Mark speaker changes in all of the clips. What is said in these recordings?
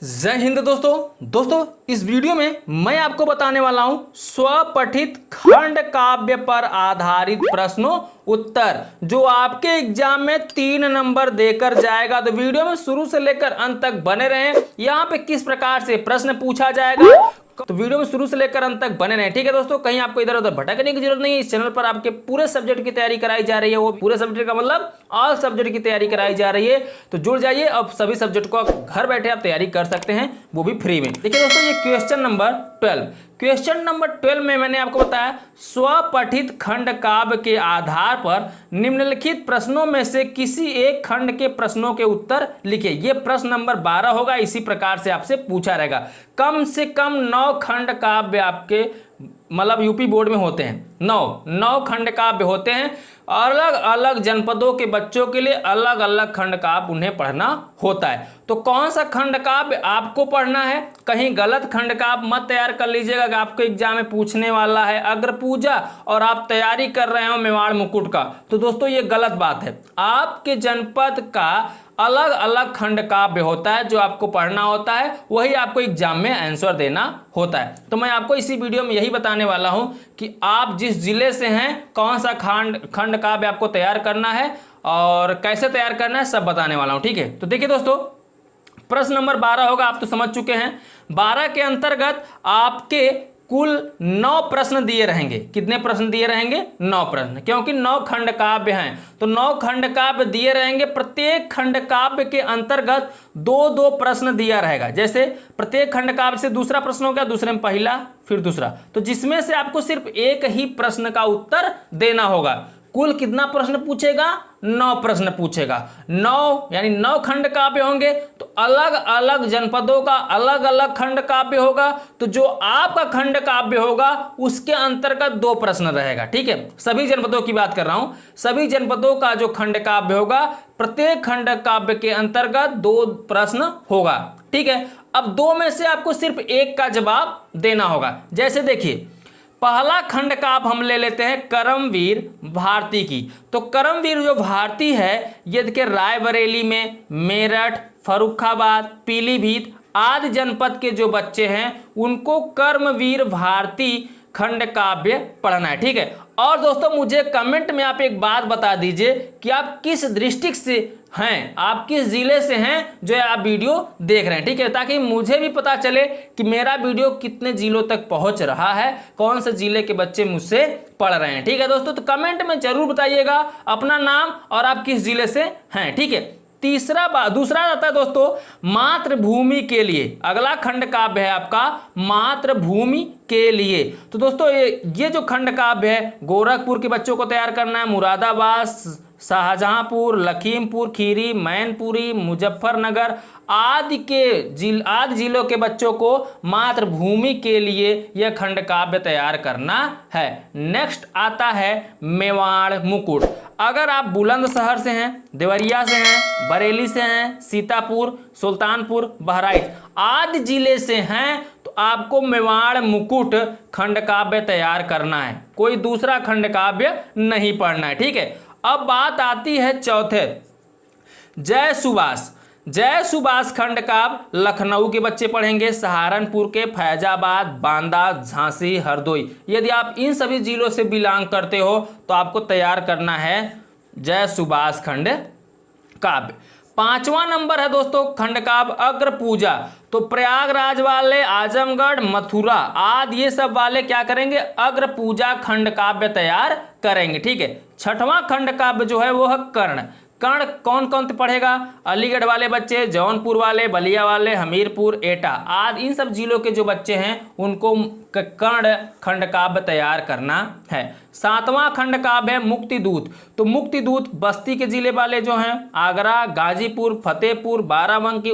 Speaker 1: जय हिंद दोस्तों इस वीडियो में मैं आपको बताने वाला हूं स्वपठित खंड काव्य पर आधारित प्रश्नों उत्तर जो आपके एग्जाम में 3 नंबर देकर जाएगा। तो वीडियो में शुरू से लेकर अंत तक बने रहें। यहां पे किस प्रकार से प्रश्न पूछा जाएगा तो वीडियो में शुरू से लेकर अंत तक बने रहें। ठीक है दोस्तों, कहीं आपको इधर उधर भटकने की जरूरत नहीं है। इस चैनल पर आपके पूरे सब्जेक्ट की तैयारी कराई जा रही है। वो पूरे सब्जेक्ट का मतलब ऑल सब्जेक्ट की तैयारी कराई जा रही है। तो जुड़ जाइए, अब सभी सब्जेक्ट को घर बैठे आप तैयारी कर सकते हैं, वो भी फ्री में। देखिए दोस्तों, ये क्वेश्चन नंबर 12 में मैंने आपको बताया स्वपठित खंड काव्य के आधार पर निम्नलिखित प्रश्नों में से किसी एक खंड के प्रश्नों के उत्तर लिखिए। ये प्रश्न नंबर 12 होगा। इसी प्रकार से आपसे पूछा रहेगा। कम से कम 9 खंड काव्य आपके मतलब यूपी बोर्ड में होते हैं। 9 खंड काव्य होते हैं। अलग अलग जनपदों के बच्चों के लिए अलग अलग खंड काव्य उन्हें पढ़ना होता है। तो कौन सा खंड काव्य आपको पढ़ना है, कहीं गलत खंड काव्य मत तैयार कर लीजिएगा कि आपको एग्जाम में पूछने वाला है अग्र पूजा और आप तैयारी कर रहे हो मेवाड़ मुकुट का। तो दोस्तों ये गलत बात है। आपके जनपद का अलग अलग खंड काव्य होता है जो आपको पढ़ना होता है, वही आपको एग्जाम में आंसर देना होता है। तो मैं आपको इसी वीडियो में यही बताने वाला हूं कि आप जिस जिले से हैं कौन सा खंड काव्य आपको तैयार करना है और कैसे तैयार करना है, सब बताने वाला हूं। ठीक है, तो देखिए दोस्तों, प्रश्न नंबर 12 होगा, आप तो समझ चुके हैं। 12 के अंतर्गत आपके कुल 9 प्रश्न दिए रहेंगे। कितने प्रश्न दिए रहेंगे? 9 प्रश्न, क्योंकि 9 खंड काव्य हैं तो 9 खंड काव्य दिए रहेंगे। प्रत्येक खंड काव्य के अंतर्गत 2-2 प्रश्न दिया रहेगा। जैसे प्रत्येक खंड काव्य से दूसरा प्रश्न हो गया, दूसरे में पहला, फिर दूसरा, तो जिसमें से आपको सिर्फ एक ही प्रश्न का उत्तर देना होगा। कुल कितना प्रश्न पूछेगा? 9 प्रश्न पूछेगा। 9 यानी 9 खंड काव्य होंगे तो अलग अलग जनपदों का अलग अलग खंड काव्य होगा। तो जो आपका खंड काव्य होगा उसके अंतर्गत 2 प्रश्न रहेगा। ठीक है, सभी जनपदों की बात कर रहा हूं। सभी जनपदों का जो खंड काव्य होगा, प्रत्येक खंड काव्य के अंतर्गत 2 प्रश्न होगा। ठीक है, अब 2 में से आपको सिर्फ एक का जवाब देना होगा। जैसे देखिए, पहला खंड काव्य हम ले लेते हैं करमवीर भारती की। तो करमवीर जो भारती है, ये देखिए रायबरेली में, मेरठ, फर्रुखाबाद, पीलीभीत आदि जनपद के जो बच्चे हैं उनको कर्मवीर भारती खंड काव्य पढ़ना है। ठीक है, और दोस्तों मुझे कमेंट में आप एक बात बता दीजिए कि आप किस डिस्ट्रिक्ट से हैं, आप किस जिले से हैं जो आप वीडियो देख रहे हैं। ठीक है, ताकि मुझे भी पता चले कि मेरा वीडियो कितने जिलों तक पहुंच रहा है, कौन से जिले के बच्चे मुझसे पढ़ रहे हैं। ठीक है दोस्तों, तो कमेंट में जरूर बताइएगा अपना नाम और आप किस जिले से हैं। ठीक है, दूसरा आता है दोस्तों मातृभूमि के लिए। अगला खंड काव्य है आपका मातृभूमि के लिए। तो दोस्तों ये जो खंड काव्य है, गोरखपुर के बच्चों को तैयार करना है, मुरादाबाद, शाहजहांपुर, लखीमपुर खीरी, मैनपुरी, मुजफ्फरनगर आदि जिलों के बच्चों को मातृभूमि के लिए यह खंड काव्य तैयार करना है। नेक्स्ट आता है मेवाड़ मुकुट। अगर आप बुलंदशहर से हैं, देवरिया से हैं, बरेली से हैं, सीतापुर, सुल्तानपुर, बहराइच आदि जिले से हैं तो आपको मेवाड़ मुकुट खंड काव्य तैयार करना है। कोई दूसरा खंड काव्य नहीं पढ़ना है। ठीक है, अब बात आती है चौथे, जय सुभाष खंड काव्य लखनऊ के बच्चे पढ़ेंगे, सहारनपुर के, फैजाबाद, बांदा, झांसी, हरदोई। यदि आप इन सभी जिलों से बिलोंग करते हो तो आपको तैयार करना है जय सुभाष खंड काव्य। 5वां नंबर है दोस्तों खंड काव्य अग्र पूजा। तो प्रयागराज वाले, आजमगढ़, मथुरा आदि ये सब वाले क्या करेंगे? अग्र पूजा खंड काव्य तैयार करेंगे। ठीक है, 6वां खंड काव्य जो है वो है कर्ण कौन कौन पढ़ेगा? अलीगढ़ वाले बच्चे, जौनपुर वाले, बलिया वाले, हमीरपुर, एटा आदि इन सब जिलों के जो बच्चे हैं उनको कर्ण खंड काव्य तैयार करना है। 7वां खंड काव्य है मुक्तिदूत। तो मुक्तिदूत बस्ती के जिले वाले जो हैं, आगरा, गाजीपुर, फतेहपुर, बाराबंकी,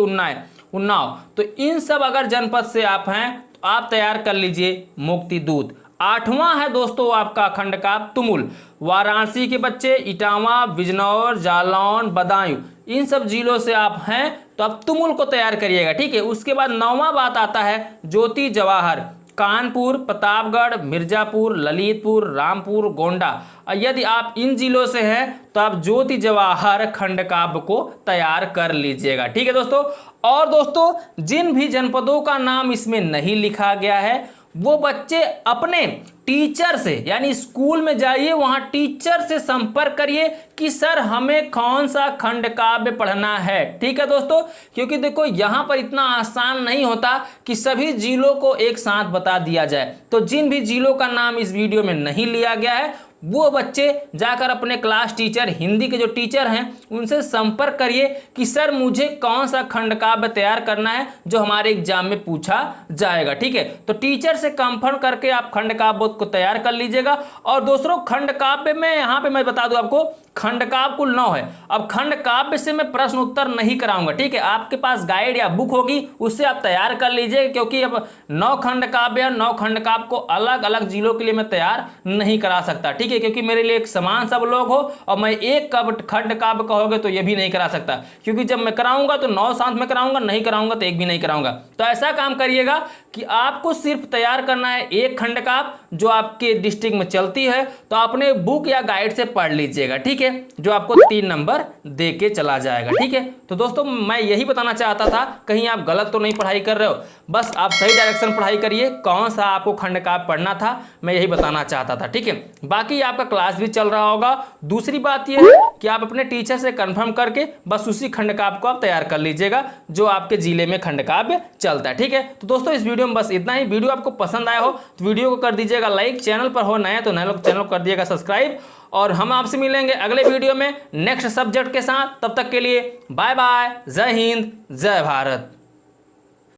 Speaker 1: उन्नाव, तो इन सब अगर जनपद से आप हैं तो आप तैयार कर लीजिए मुक्तिदूत। 8वां है दोस्तों आपका खंड काव्य तुमुल। वाराणसी के बच्चे, इटावा, बिजनौर, जालौन, बदायूं इन सब जिलों से आप हैं तो आप तुमुल को तैयार करिएगा। ठीक है, उसके बाद 9वां बात आता है ज्योति जवाहर। कानपुर, प्रतापगढ़, मिर्जापुर, ललितपुर, रामपुर, गोंडा। यदि आप इन जिलों से हैं तो आप ज्योति जवाहर खंड काव्य को तैयार कर लीजिएगा। ठीक है दोस्तों। और दोस्तों जिन भी जनपदों का नाम इसमें नहीं लिखा गया है वो बच्चे अपने टीचर से यानी स्कूल में जाइए, वहां टीचर से संपर्क करिए कि सर हमें कौन सा खंड काव्य पढ़ना है। ठीक है दोस्तों, क्योंकि देखो यहां पर इतना आसान नहीं होता कि सभी जिलों को एक साथ बता दिया जाए। तो जिन भी जिलों का नाम इस वीडियो में नहीं लिया गया है वो बच्चे जाकर अपने क्लास टीचर, हिंदी के जो टीचर हैं उनसे संपर्क करिए कि सर मुझे कौन सा खंड काव्य तैयार करना है जो हमारे एग्जाम में पूछा जाएगा। ठीक है, तो टीचर से कंफर्म करके आप खंड काव्य को तैयार कर लीजिएगा। और दूसरों खंड काव्य में यहाँ पे मैं बता दूं आपको, खंड काव्य कुल 9 है। अब खंड काव्य से मैं प्रश्न उत्तर नहीं कराऊंगा। ठीक है, आपके पास गाइड या बुक होगी उससे आप तैयार कर लीजिए, क्योंकि अब 9 खंड काव्य 9 खंड काव्य को अलग अलग जिलों के लिए मैं तैयार नहीं करा सकता। ठीक है, क्योंकि मेरे लिए एक समान सब लोग हो और मैं एक खंड काव्य कहोगे तो ये भी नहीं करा सकता, क्योंकि जब मैं कराऊंगा तो 9 साथ में कराऊंगा, नहीं कराऊंगा तो एक भी नहीं कराऊंगा। तो ऐसा काम करिएगा कि आपको सिर्फ तैयार करना है एक खंड काव्य जो आपके डिस्ट्रिक्ट में चलती है, तो अपने बुक या गाइड से पढ़ लीजिएगा। ठीक है, जो आपको 3 नंबर दे के चला जाएगा। ठीक है, तो दोस्तों मैं यही बताना चाहता था, कहीं आप गलत तो नहीं पढ़ाई कर रहे हो, बस आप सही डायरेक्शन पढ़ाई करिए। कौन सा आपको खंड काव्य पढ़ना था मैं यही बताना चाहता था। ठीक है, बाकी आपका क्लास भी चल रहा होगा। दूसरी बात यह है कि आप अपने टीचर से कंफर्म करके बस उसी खंड काव्य को आप तैयार कर लीजिएगा जो आपके जिले में खंड काव्य चलता है। ठीक है, तो दोस्तों इस वीडियो में बस इतना ही। वीडियो आपको पसंद आया हो तो वीडियो को कर दीजिएगा लाइक, चैनल पर हो नया तो नए लोग चैनल को कर दिएगा सब्सक्राइब, और हम आपसे मिलेंगे अगले वीडियो में नेक्स्ट सब्जेक्ट के साथ। तब तक के लिए बाय बाय, जय हिंद, जय भारत।